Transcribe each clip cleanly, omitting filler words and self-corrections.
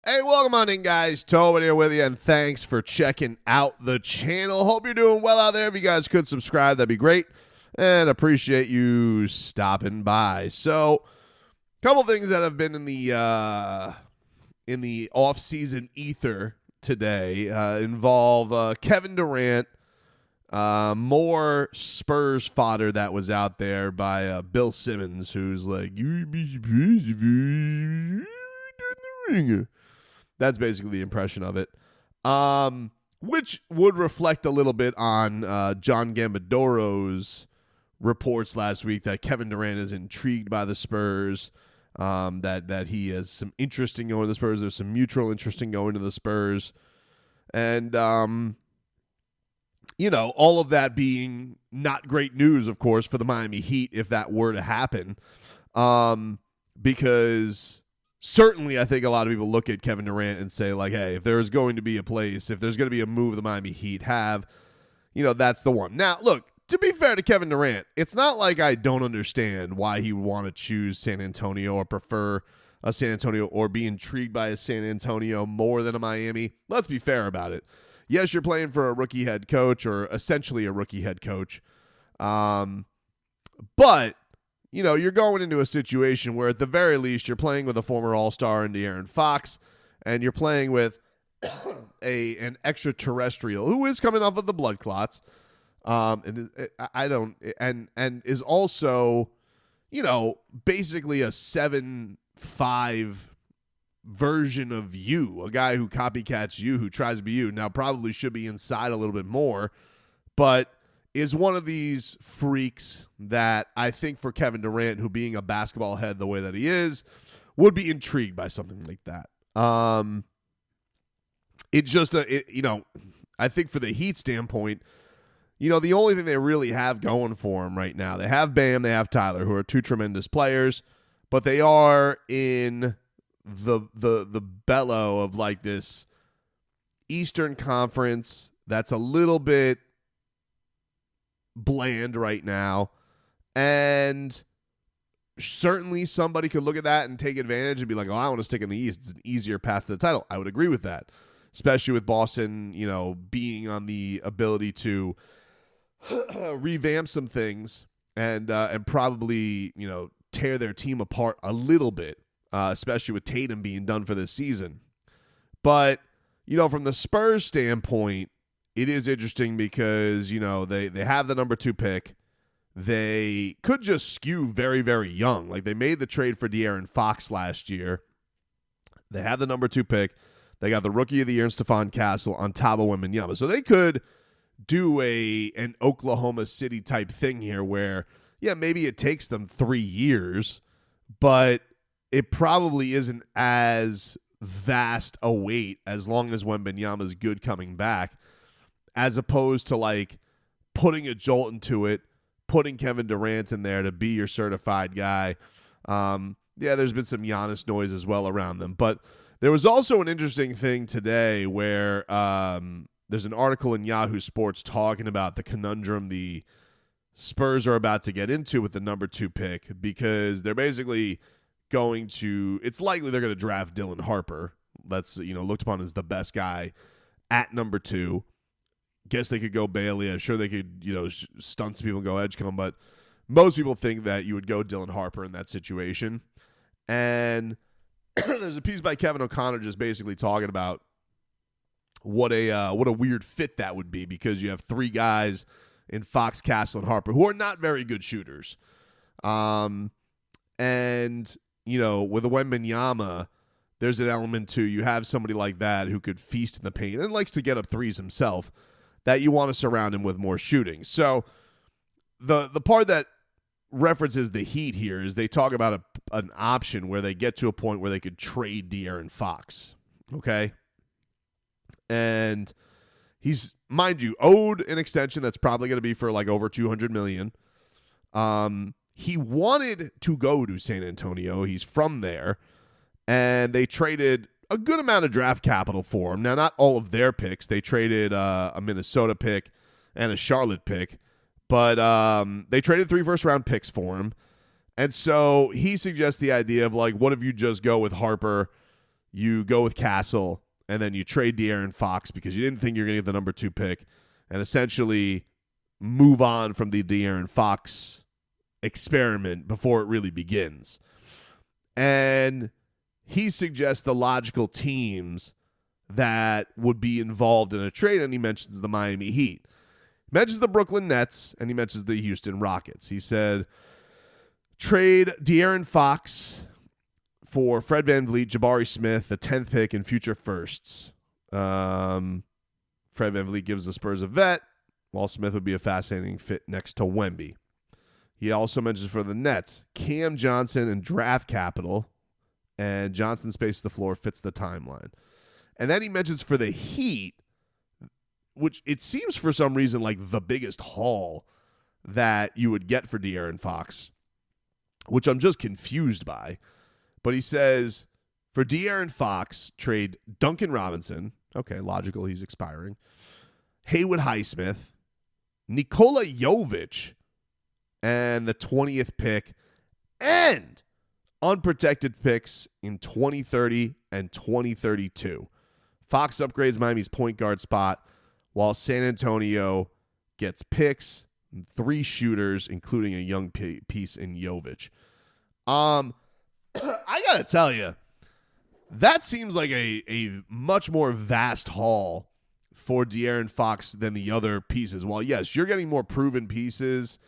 Hey, welcome on in, guys. Tobin here with you, and thanks for checking out the channel. Hope you're doing well out there. If you guys could subscribe, that'd be great, and appreciate you stopping by. So, a couple things that have been in the off-season ether today involve Kevin Durant, more Spurs fodder that was out there by Bill Simmons, who's like, "You'd be surprised if you did the ringer." That's basically the impression of it, which would reflect a little bit on John Gambadoro's reports last week that Kevin Durant is intrigued by the Spurs, that he has some interest in going to the Spurs. There's some mutual interest in going to the Spurs. And, all of that being not great news, of course, for the Miami Heat if that were to happen, because certainly, I think a lot of people look at Kevin Durant and say, like, hey, if there is going to be a place, if there's going to be a move the Miami Heat have, that's the one. Now, look, to be fair to Kevin Durant, it's not like I don't understand why he would want to choose San Antonio or prefer a San Antonio or be intrigued by a San Antonio more than a Miami. Let's be fair about it. Yes, you're playing for a rookie head coach or essentially a rookie head coach. But you're going into a situation where at the very least you're playing with a former All-Star in De'Aaron Fox, and you're playing with an extraterrestrial who is coming off of the blood clots, and is also, basically a 7'5" version of you, a guy who copycats you, who tries to be you. Now probably should be inside a little bit more, but is one of these freaks that I think for Kevin Durant, who being a basketball head the way that he is, would be intrigued by something like that. I think for the Heat standpoint, the only thing they really have going for them right now, they have Bam, they have Tyler, who are two tremendous players, but they are in the bellow of like this Eastern Conference that's a little bit bland right now, and certainly somebody could look at that and take advantage and be like, oh, I want to stick in the East. It's an easier path to the title. I would agree with that, especially with Boston, being on the ability to revamp some things and probably, tear their team apart a little bit, especially with Tatum being done for this season. But, from the Spurs standpoint, it is interesting because, they have the number 2 pick. They could just skew very, very young. Like, they made the trade for De'Aaron Fox last year. They have the number 2 pick. They got the Rookie of the Year in Stephon Castle on top of Wembanyama. So they could do an Oklahoma City type thing here where, yeah, maybe it takes them 3 years, but it probably isn't as vast a wait as long as Wembanyama's good coming back, as opposed to like putting a jolt into it, putting Kevin Durant in there to be your certified guy. There's been some Giannis noise as well around them. But there was also an interesting thing today where there's an article in Yahoo Sports talking about the conundrum the Spurs are about to get into with the number 2 pick, because they're basically going to, it's likely they're going to draft Dylan Harper. That's, looked upon as the best guy at number 2. Guess they could go Bailey. I'm sure they could, stunt some people and go Edgecombe, but most people think that you would go Dylan Harper in that situation. And there's a piece by Kevin O'Connor just basically talking about what a weird fit that would be, because you have 3 guys in Fox, Castle, and Harper who are not very good shooters. And, with a Wembanyama, there's an element to, you have somebody like that who could feast in the paint and likes to get up threes himself, that you want to surround him with more shooting. So the part that references the Heat here is they talk about an option where they get to a point where they could trade De'Aaron Fox, okay? And he's, mind you, owed an extension that's probably going to be for like over $200 million. He wanted to go to San Antonio. He's from there. And they traded a good amount of draft capital for him. Now, not all of their picks. They traded a Minnesota pick and a Charlotte pick. But they traded 3 first-round picks for him. And so he suggests the idea of, like, what if you just go with Harper, you go with Castle, and then you trade De'Aaron Fox because you didn't think you're going to get the number 2 pick, and essentially move on from the De'Aaron Fox experiment before it really begins. And he suggests the logical teams that would be involved in a trade, and he mentions the Miami Heat. He mentions the Brooklyn Nets, and he mentions the Houston Rockets. He said, trade De'Aaron Fox for Fred VanVleet, Jabari Smith, the 10th pick, and future firsts. Fred VanVleet gives the Spurs a vet, while Smith would be a fascinating fit next to Wemby. He also mentions for the Nets, Cam Johnson and draft capital, and Johnson spaces the floor, fits the timeline. And then he mentions for the Heat, which it seems for some reason like the biggest haul that you would get for De'Aaron Fox, which I'm just confused by. But he says, for De'Aaron Fox, trade Duncan Robinson. Okay, logical, he's expiring. Haywood Highsmith, Nikola Jović, and the 20th pick, and unprotected picks in 2030 and 2032. Fox upgrades Miami's point guard spot, while San Antonio gets picks, 3 shooters, including a young piece in Jović. I got to tell you, that seems like a much more vast haul for De'Aaron Fox than the other pieces. While, yes, you're getting more proven pieces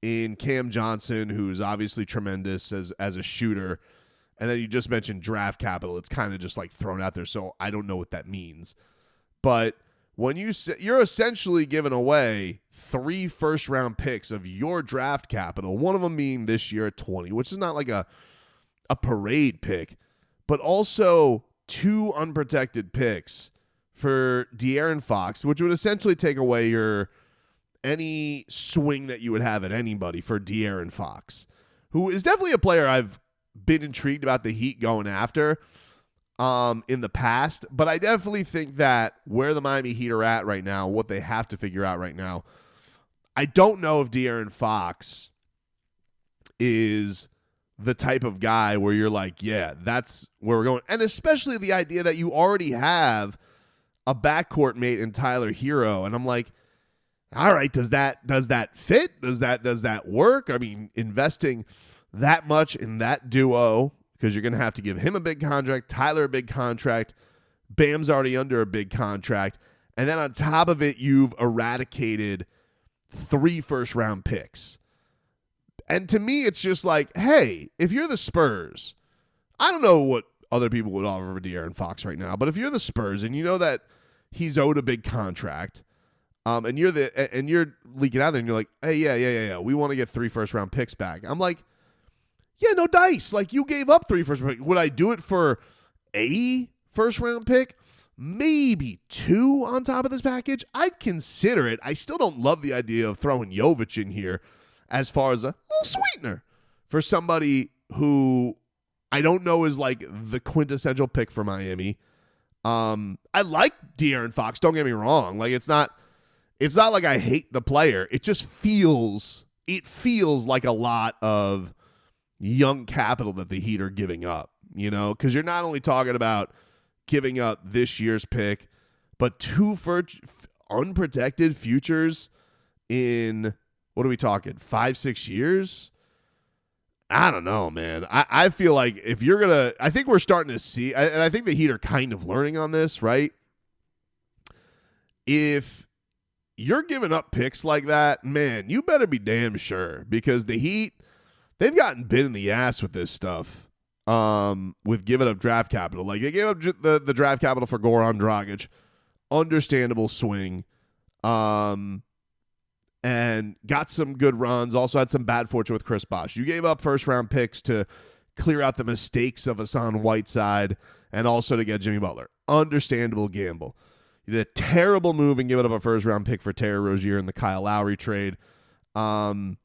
in Cam Johnson, who's obviously tremendous as a shooter, and then you just mentioned draft capital. It's kind of just like thrown out there, so I don't know what that means. But when you're essentially giving away 3 first-round picks of your draft capital, one of them being this year at 20, which is not like a parade pick, but also 2 unprotected picks for De'Aaron Fox, which would essentially take away any swing that you would have at anybody for De'Aaron Fox, who is definitely a player I've been intrigued about the Heat going after in the past, but I definitely think that where the Miami Heat are at right now, what they have to figure out right now, I don't know if De'Aaron Fox is the type of guy where you're like, yeah, that's where we're going. And especially the idea that you already have a backcourt mate in Tyler Hero. And I'm like, all right, does that fit? Does that work? I mean, investing that much in that duo, because you're going to have to give him a big contract, Tyler a big contract, Bam's already under a big contract, and then on top of it, you've eradicated 3 first-round picks. And to me, it's just like, hey, if you're the Spurs, I don't know what other people would offer for De'Aaron Fox right now, but if you're the Spurs and you know that he's owed a big contract, and you're leaking out there and you're like, hey, yeah, we want to get 3 first-round picks back. I'm like, yeah, no dice. Like, you gave up 3 first-round picks. Would I do it for a first-round pick? Maybe 2 on top of this package. I'd consider it. I still don't love the idea of throwing Jović in here as far as a little sweetener for somebody who I don't know is like the quintessential pick for Miami. I like De'Aaron Fox. Don't get me wrong. Like, it's not like I hate the player. It just feels like a lot of young capital that the Heat are giving up, because you're not only talking about giving up this year's pick, but 2 unprotected futures in, what are we talking, 5-6 years? I don't know, man. I feel like if you're going to, I think we're starting to see, and I think the Heat are kind of learning on this, right? If you're giving up picks like that, man, you better be damn sure, because the Heat, they've gotten bit in the ass with this stuff, with giving up draft capital. Like, they gave up the draft capital for Goran Dragic. Understandable swing. And got some good runs. Also had some bad fortune with Chris Bosh. You gave up first-round picks to clear out the mistakes of Hassan Whiteside and also to get Jimmy Butler. Understandable gamble. You did a terrible move in giving up a first-round pick for Terry Rozier in the Kyle Lowry trade. But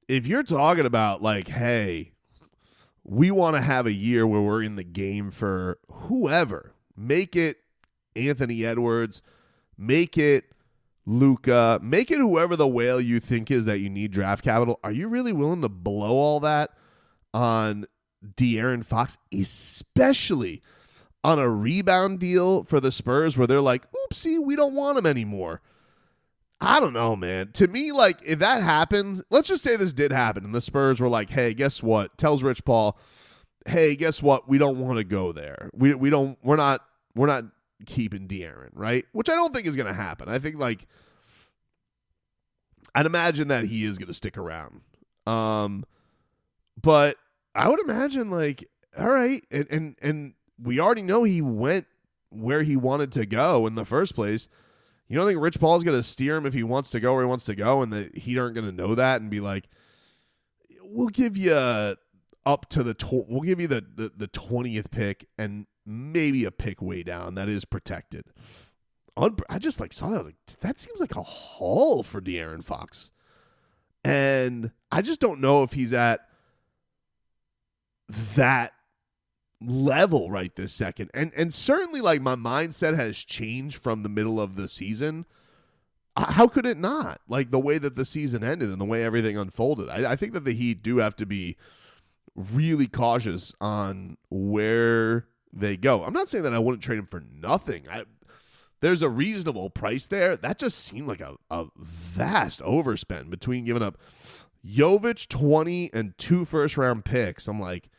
if you're talking about, like, hey, we want to have a year where we're in the game for whoever, make it Anthony Edwards, make it Luka, make it whoever the whale you think is that you need draft capital. Are you really willing to blow all that on De'Aaron Fox, especially on a rebound deal for the Spurs where they're like, oopsie, we don't want him anymore. I don't know, man. To me, like, if that happens, let's just say this did happen and the Spurs were like, hey, guess what? Tells Rich Paul, hey, guess what? We don't want to go there. We're not keeping De'Aaron, right? Which I don't think is going to happen. I think, like, I'd imagine that he is going to stick around. But I would imagine, like, all right, and we already know he went where he wanted to go in the first place. You don't think Rich Paul's going to steer him if he wants to go where he wants to go, and the Heat aren't going to know that and be like, we'll give you up to we'll give you the 20th pick and maybe a pick way down that is protected. I just like saw that. Like, that seems like a haul for De'Aaron Fox. And I just don't know if he's at that level right this second. And certainly, like, my mindset has changed from the middle of the season. How could it not? Like, the way that the season ended and the way everything unfolded. I think that the Heat do have to be really cautious on where they go. I'm not saying that I wouldn't trade him for nothing. There's a reasonable price there. That just seemed like a vast overspend between giving up Jović 20 and 2 first-round picks. I'm like,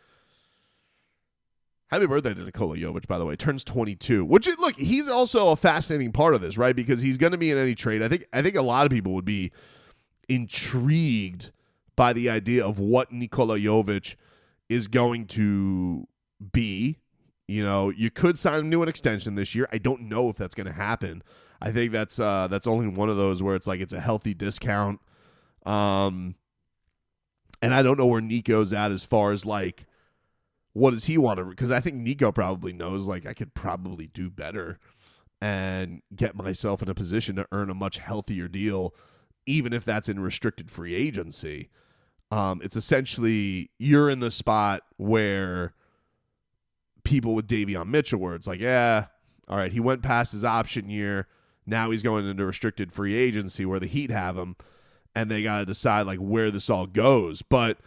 happy birthday to Nikola Jović, by the way. Turns 22. Which, look, he's also a fascinating part of this, right? Because he's going to be in any trade. I think a lot of people would be intrigued by the idea of what Nikola Jović is going to be. You know, you could sign him to an extension this year. I don't know if that's going to happen. I think that's only one of those where it's like it's a healthy discount. And I don't know where Nico's at as far as, like, what does he want to, because I think Nico probably knows, like, I could probably do better and get myself in a position to earn a much healthier deal, even if that's in restricted free agency. It's essentially, you're in the spot where people with Davion Mitchell, where it's like, yeah, all right, he went past his option year. Now he's going into restricted free agency where the Heat have him, and they got to decide, like, where this all goes. But,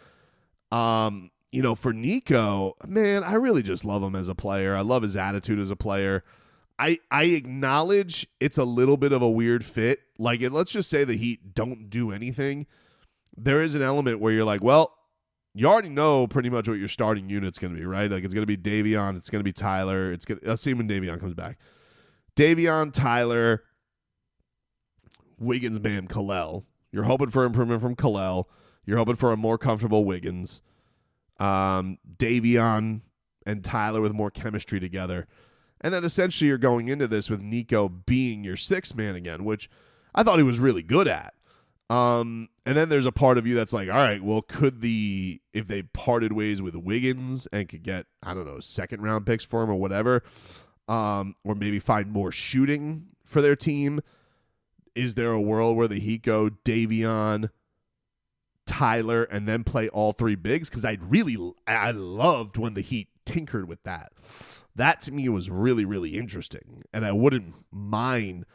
you know, for Nico, man, I really just love him as a player. I love his attitude as a player. I acknowledge it's a little bit of a weird fit. Like, let's just say the Heat don't do anything. There is an element where you're like, well, you already know pretty much what your starting unit's going to be, right? Like, it's going to be Davion, it's going to be Tyler. Let's see when Davion comes back. Davion, Tyler, Wiggins, Bam, Kalel. You're hoping for improvement from Kalel. You're hoping for a more comfortable Wiggins. Davion and Tyler with more chemistry together. And then essentially you're going into this with Nico being your sixth man again, which I thought he was really good at. And then there's a part of you that's like, all right, well, if they parted ways with Wiggins and could get, I don't know, second round picks for him or whatever, or maybe find more shooting for their team, is there a world where the Heat go Davion, Tyler, and then play all three bigs? Because I loved when the Heat tinkered with that. That to me was really, really interesting. And I wouldn't mind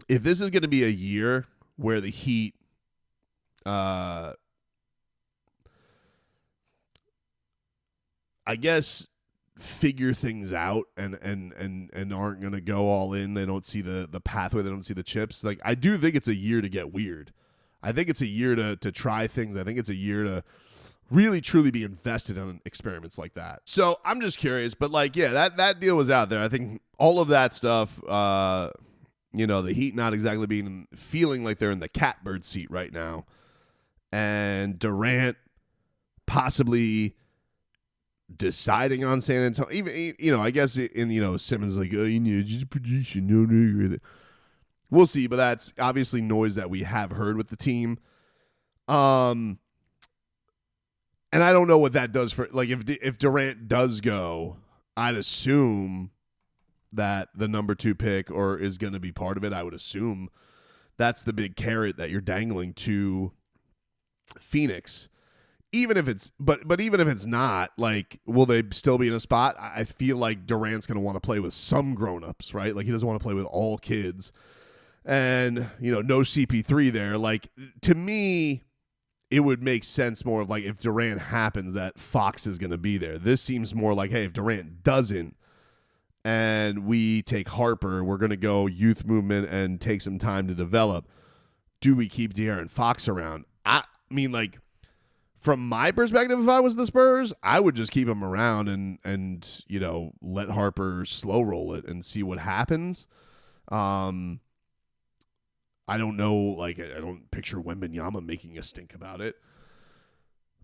if this is going to be a year where the Heat I guess figure things out and aren't going to go all in. They don't see the pathway. They don't see the chips. Like, I do think it's a year to get weird. I think it's a year to try things. I think it's a year to really, truly be invested in experiments like that. So I'm just curious. But, like, yeah, that deal was out there. I think all of that stuff, the Heat not exactly feeling like they're in the catbird seat right now. And Durant possibly deciding on San Antonio. Even, I guess Simmons like, just prediction. No. We'll see, but that's obviously noise that we have heard with the team. And I don't know what that does for, like, if Durant does go, I'd assume that the number 2 pick is going to be part of it. I would assume that's the big carrot that you're dangling to Phoenix. Even if it's, but even if it's not, like, will they still be in a spot? I feel like Durant's going to want to play with some grown-ups, right? Like, he doesn't want to play with all kids. And, no CP3 there. Like, to me, it would make sense more of like if Durant happens that Fox is going to be there. This seems more like, hey, if Durant doesn't and we take Harper, we're going to go youth movement and take some time to develop. Do we keep De'Aaron Fox around? I mean, like, from my perspective, if I was the Spurs, I would just keep him around and you know, let Harper slow roll it and see what happens. I don't know, like, I don't picture Wembanyama making a stink about it.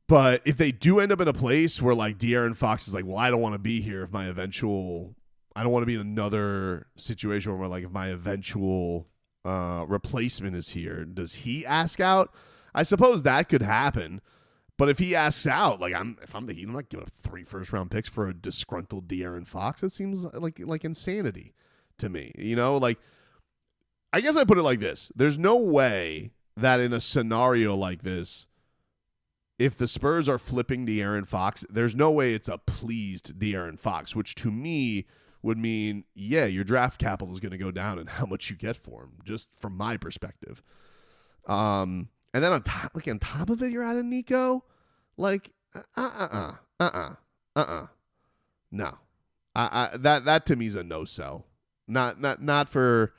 But if they do end up in a place where, like, De'Aaron Fox is like, well, I don't want to be here if my eventual – I don't want to be in another situation where, like, if my eventual replacement is here, does he ask out? I suppose that could happen. But if he asks out, like, if I'm the Heat, I'm not giving up 3 first-round picks for a disgruntled De'Aaron Fox. It seems like insanity to me. You know, like, I guess I put it like this. There's no way that in a scenario like this, if the Spurs are flipping De'Aaron Fox, there's no way it's a pleased De'Aaron Fox, which to me would mean, yeah, your draft capital is going to go down and how much you get for him, just from my perspective. And then on top of it, you're out of Nico. Like, no. That to me is a no sell. Not for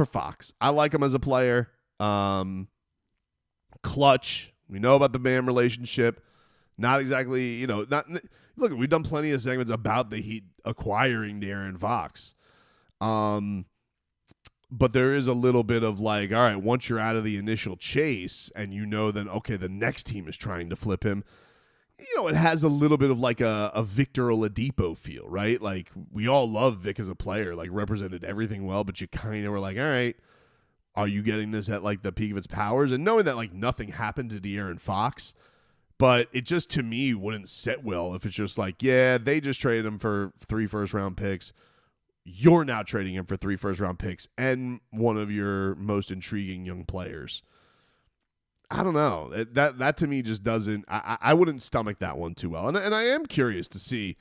Fox. I like him as a player. Clutch. We know about the Bam relationship. Not exactly, you know, look, we've done plenty of segments about the Heat acquiring De'Aaron Fox. But there is a little bit of like, all right, once you're out of the initial chase and you know that, okay, the next team is trying to flip him, you know, it has a little bit of like a Victor Oladipo feel, right? Like, we all love Vic as a player, like, represented everything well, but you kind of were like, all right, are you getting this at like the peak of its powers? And knowing that like nothing happened to De'Aaron Fox, but it just, to me, wouldn't sit well if it's just like, yeah, they just traded him for 3 first-round picks. You're now trading him for 3 first-round picks and one of your most intriguing young players. I don't know. That to me just doesn't. I wouldn't stomach that one too well. And I am curious to see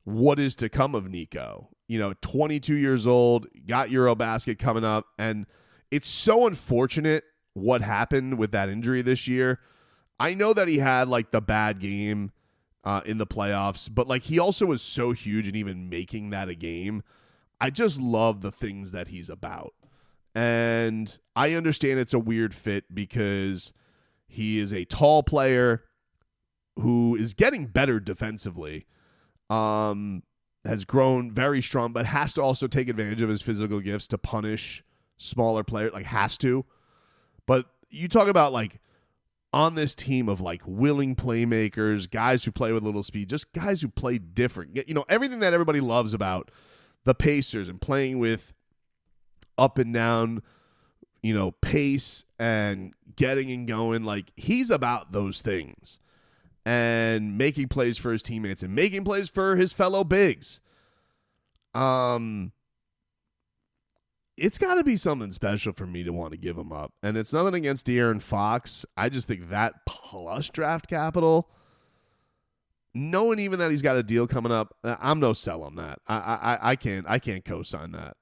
what is to come of Nico. You know, 22 years old, got Eurobasket coming up, and it's so unfortunate what happened with that injury this year. I know that he had like the bad game in the playoffs, but like he also was so huge in even making that a game. I just love the things that he's about. And I understand it's a weird fit because he is a tall player who is getting better defensively, has grown very strong, but has to also take advantage of his physical gifts to punish smaller players, like has to. But you talk about like on this team of like willing playmakers, guys who play with little speed, just guys who play different. You know, everything that everybody loves about the Pacers and playing with up and down, you know, pace and getting and going. Like, he's about those things and making plays for his teammates and making plays for his fellow bigs. It's got to be something special for me to want to give him up. And it's nothing against De'Aaron Fox. I just think that plus draft capital, knowing even that he's got a deal coming up, I'm no sell on that. I can't co-sign that.